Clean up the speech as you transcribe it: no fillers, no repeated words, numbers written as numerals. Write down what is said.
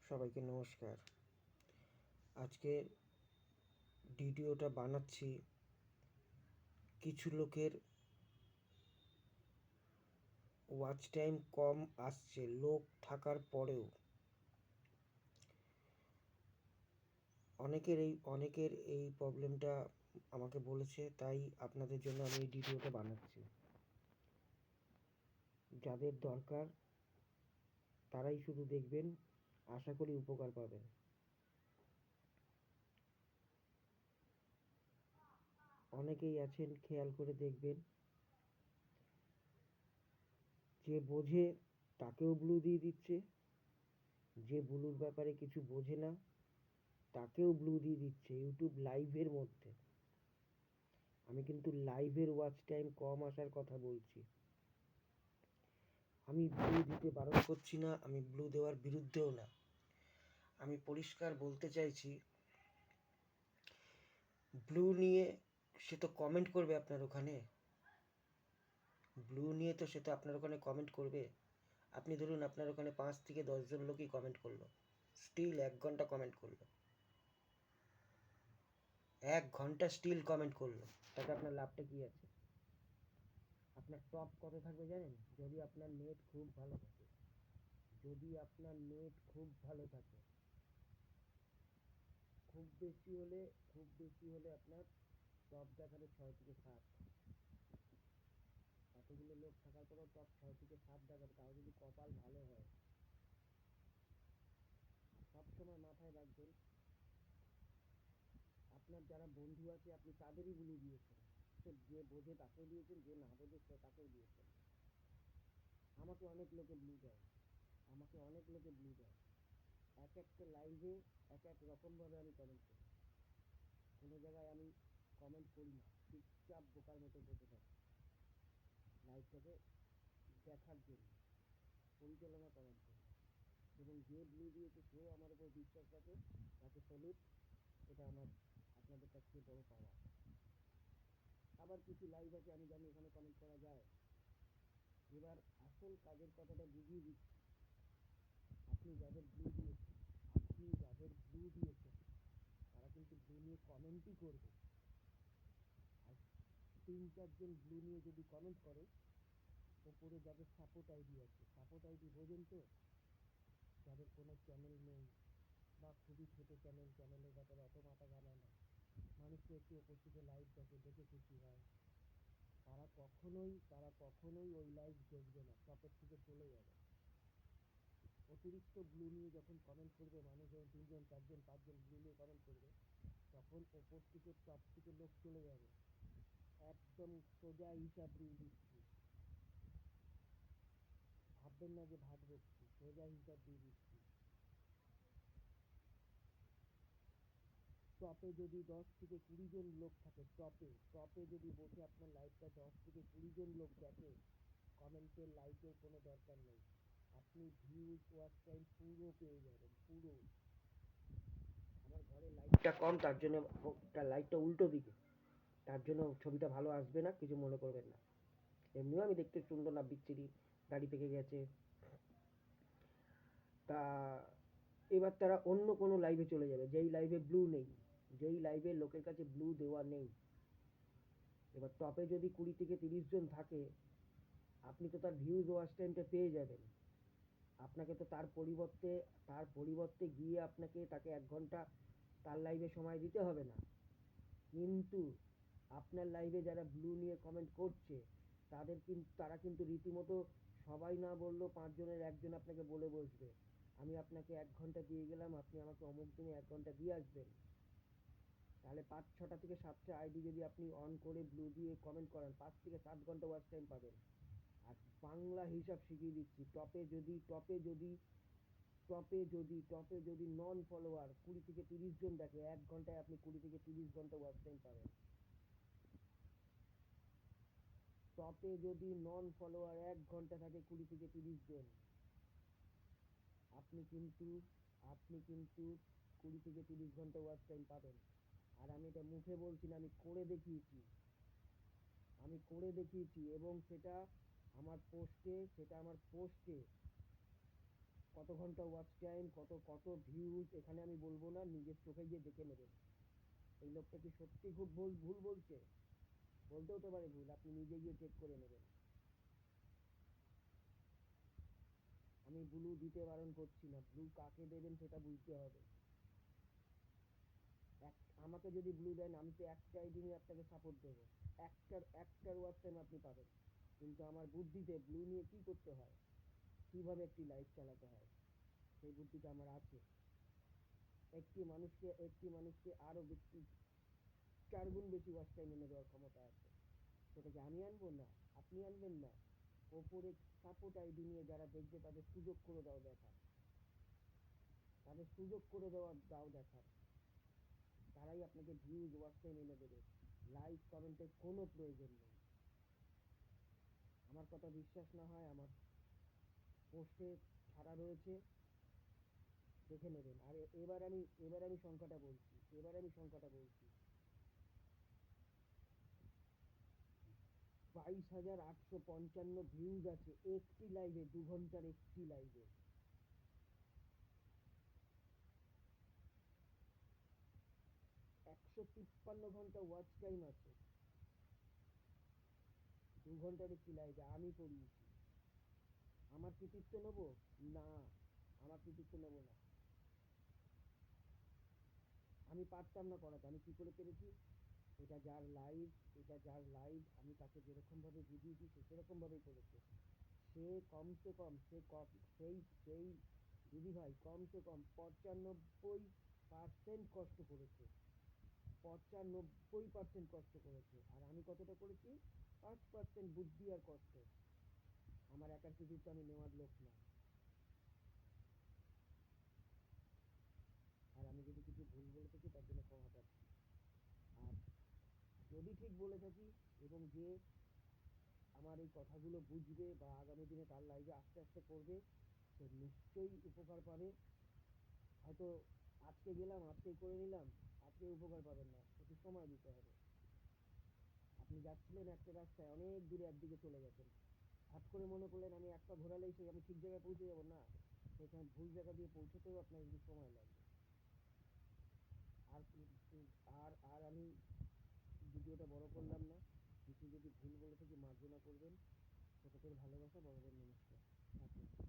সবাইকে নমস্কার। আজকে ভিডিওটা বানাচ্ছি কিছু লোকের ওয়াচ টাইম কম আসছে লোক থাকার পরেও। অনেকের এই প্রবলেমটা আমাকে বলেছে, তাই আপনাদের জন্য আমি এই ভিডিওটা বানাচ্ছি। যাদের দরকার তারাই শুধু দেখবেন, আশা করি উপকার পাবেন। অনেকেই আছেন, খেয়াল করে দেখবেন, যে বোঝে তাকেও ব্লু দিয়ে দিচ্ছে, যে ব্লুর ব্যাপারে কিছু বোঝে না তাকেও ব্লু দিয়ে দিচ্ছে ইউটিউব লাইভের মধ্যে। আমি কিন্তু লাইভের ওয়াচ টাইম কম আসার কথা বলছি। আমি ব্লু দিতে বারণ করছি না, আমি ব্লু দেওয়ার বিরুদ্ধেও না। আমি পরিষ্কার বলতে চাইছি, ব্লু নিয়ে সে তো কমেন্ট করবে আপনার ওখানে, ব্লু নিয়ে তো সে তো আপনার ওখানে কমেন্ট করবে। আপনি ধরুন আপনার ওখানে 5 থেকে 10 জন লোকই কমেন্ট করলো, স্টিল 1 ঘন্টা কমেন্ট করলো, 1 ঘন্টা স্টিল কমেন্ট করলো, তাতে আপনার লাভটা কি আছে? আপনার টপ কত থাকবে জানেন? যদি আপনার নেট খুব ভালো থাকে, যদি আপনার নেট খুব ভালো থাকে, খুব বেশি হলে আপনার টপ দেখাবে 6 থেকে 7। এতগুলো লোক থাকার পরেও টপ 6 থেকে 7 দেখাবে, তাও যদি কপাল ভালো হয়। সবসময় মাথায় রাখবেন, আপনার যারা বন্ধু আছে আপনি তাদেরই ব্লু দিয়েছেন। সে যে বোঝে তাকেও দিয়েছেন, যে না বোঝে সে তাকেও দিয়েছেন। আমাকে অনেক লোকে ব্লু দেয়, এক একটা লাইভে এক এক রকমভাবে আমি কমেন্ট করি। কোনো জায়গায় আমি কমেন্ট করি না, চুপচাপ বোকার মতো বসে থাকি লাইভটাকে দেখার জন্য, পরিচালনা করার জন্য। এবং যে ব্লু দিয়েছে সেও আমার উপর বিশ্বাস রাখে, তাকে স্যালুট। এটা আমার আপনাদের কাছ থেকে বড় পাওয়া। আবার কিছু লাইভ আছে আমি জানি এখানে কমেন্ট করা যায়। এবার আসল কাজের কথাটা বুঝিয়ে দিচ্ছি। আপনি যাদের ব্লু দিয়েছেন তারা কিন্তু ব্লু নিয়ে কমেন্টই করবে। আর 3-4 জন ব্লু নিয়ে যদি কমেন্ট করে, ওপরে যাদের সাপোর্ট আইডি আছে, সাপোর্ট আইডি বোঝেন তো, যাদের কোনো চ্যানেল নেই বা খুবই ছোট চ্যানেলের ব্যাপারে অত মাথা ঘামায় না, মানুষকে একটু ওপর থেকে লাইভ দেখে খুশি হয়, তারা কখনোই ওই লাইভ দেখবে না, টপের থেকে চলে যাবে। অতিরিক্ত ব্লু নিয়ে যখন কমেন্ট করবে মানুষ, যখন 3 জন 4 জন 5 জন ব্লু নিয়ে কমেন্ট করবে, তখন ওপর থেকে টপ থেকে লোক চলে যাবে। একদম সোজা হিসাব দিয়ে দিচ্ছি, ভাববেন না যে ভাট বকছি, সোজা হিসাব দিয়ে দিচ্ছি। টপে যদি 10 থেকে 20 জন লোক থাকে, টপে যদি বসে আপনার লাইভটা 10 থেকে 20 জন লোক দেখে, কমেন্টের লাইকের কোনো দরকার নেই, আপনি ভিউজ ওয়াচ টাইম পুরো পেয়ে যাবেন, পুরো। আমার ঘরে লাইটটা কম, তার জন্য লাইটটা উল্টো দিকে, তার জন্য ছবিটা ভালো আসবে না, কিছু মনে করবেন না। এমনিও আমি দেখতে সুন্দর না, বিচ্ছিরি, দাড়ি পেকে গেছে। তা এবার তারা অন্য কোনো লাইভে চলে যাবে, যেই লাইভে ব্লু নেই, যেই লাইভে লোকের কাছে ব্লু দেওয়া নেই। এবার টপে যদি 20 থেকে 30 জন থাকে, আপনি তো তার ভিউজ ওয়াচ টাইমটা পেয়ে যাবেন। আপনাকে তো তার পরিবর্তে গিয়ে আপনাকে তাকে 1 ঘন্টা তার লাইভে সময় দিতে হবে না। কিন্তু আপনার লাইভে যারা ব্লু নিয়ে কমেন্ট করছে, তারা কিন্তু রীতিমতো, সবাই না বললেও 5 জনের 1 জন আপনাকে বলে বসবে, আমি আপনাকে 1 ঘন্টা দিয়ে গেলাম, আপনি আমাকে অমুক দিনে 1 ঘন্টা দিয়ে আসবেন। তাহলে 5-6টা থেকে 7টা আইডি যদি আপনি অন করে ব্লু দিয়ে কমেন্ট করেন, 5 থেকে 7 ঘন্টা ওয়াচ টাইম পাবেন। আর বাংলা হিসাব শিখিয়ে দিচ্ছি, টপে যদি নন ফলোয়ার 20 থেকে 30 জন দেখে, 1 ঘন্টায় আপনি 20 থেকে 30 ঘন্টা ওয়াচ টাইম পাবেন। টপে যদি নন ফলোয়ার 1 ঘন্টা থাকে 20 থেকে 30 জন, আপনি কিন্তু 20 থেকে 30 ঘন্টা ওয়াচ টাইম পাবেন। আর আমি এটা মুখে বলছি না, আমি করে দেখিয়েছি এবং সেটা আমার পোস্টে কত ঘন্টা ওয়াচ টাইম, কত কত ভিউজ এখানে আমি বলবো না, নিজের চোখে গিয়ে দেখে নেবেন এই লোকটা কি সত্যি খুব ভুল ভুল বলছে। বলতেও তো পারে ভুল, আপনি নিজে গিয়ে চেক করে নেবেন। আমি ব্লু দিতে বারণ করছি না, ব্লু কাকে দেবেন সেটা বুঝতে হবে। এক আমাকে যদি ব্লু দেন আমি তো একটাই দিনই আপনাকে সাপোর্ট দেবো, একটার ওয়াচ টাইম আপনি পাবেন। কিন্তু আমার বুদ্ধিতে ব্লু নিয়ে কি করতে হয়, কিভাবে একটি লাইফ চালাতে হয়, সেই বুদ্ধিটা আমার আছে। একটি মানুষকে আরো বেশি 4 গুণ বেশি ওয়াচ টাইম এনে দেওয়ার ক্ষমতা আছে। সেটাকে আমি আনবো না, আপনি আনবেন না। ওপরে সাপোর্ট আইডি নিয়ে যারা দেখবে তাদের সুযোগ করে দাও দেখার, তাদের সুযোগ করে দাও দেখার, তারাই আপনাকে ভিউজ ওয়াচ টাইম এনে দেবে। লাইক কমেন্টের কোনো প্রয়োজন নেই। আমার কথা বিশ্বাস না হয় আমার পোস্টে ছাড়া রয়েছে, দেখে নেবেন। আর এবার আমি সংখ্যাটা বলছি 22,855 ভিউজ আছে একটি লাইভে, 2 ঘন্টার একটি লাইভে। 153 ঘন্টা ওয়াচ টাইম আছে 2 ঘন্টার একটি লাইভে, আমি করিয়েছি। আমার কৃতিত্ব নেবো না, আমার কৃতিত্ব নেবো না। আমি পারতাম না করাতে, আমি কি করে পেরেছি? এটা যার লাইভ, আমি তাকে যেরকম ভাবে বুঝিয়েছি সে সেরকম ভাবেই করেছে। সে কমসে কম সে কম সেই দিদি ভাই কমসে কম 95% কষ্ট করেছে, 95% কষ্ট করেছে। আর আমি কতটা করেছি? 5% বুদ্ধি আর কষ্ট। আমার একার কৃতিত্ব আমি নেওয়ার লোক না। আর আমি যদি কিছু ভুল বলে থাকি তার জন্য ক্ষমা চাচ্ছি। আর যদি ঠিক বলে থাকি, এবং যে আমার এই কথাগুলো বুঝবে বা আগামী দিনে তার লাইভে আস্তে আস্তে করবে, সে নিশ্চয়ই উপকার পাবে। হয়তো আজকে গেলাম আজকেই করে নিলাম, আজকে উপকার পাবেন না, একটু সময় দিতে হবে। আপনি যাচ্ছিলেন একটা রাস্তায় অনেক দূরে একদিকে চলে গেছেন, হঠাৎ করে মনে করলেন আমি এক পা ঘোরালেই সেই আমি ঠিক জায়গায় পৌঁছে যাবো না, সেখানে ভুল জায়গা দিয়ে পৌঁছতেও আপনার একটু সময় লাগবে। আর আর আমি ভিডিওটা বড় করলাম না। কিছু যদি ভুল বলে থাকি মার্জনা করবেন। ছোটদের ভালোবাসা, বড়দের নমস্কার। থাকুন।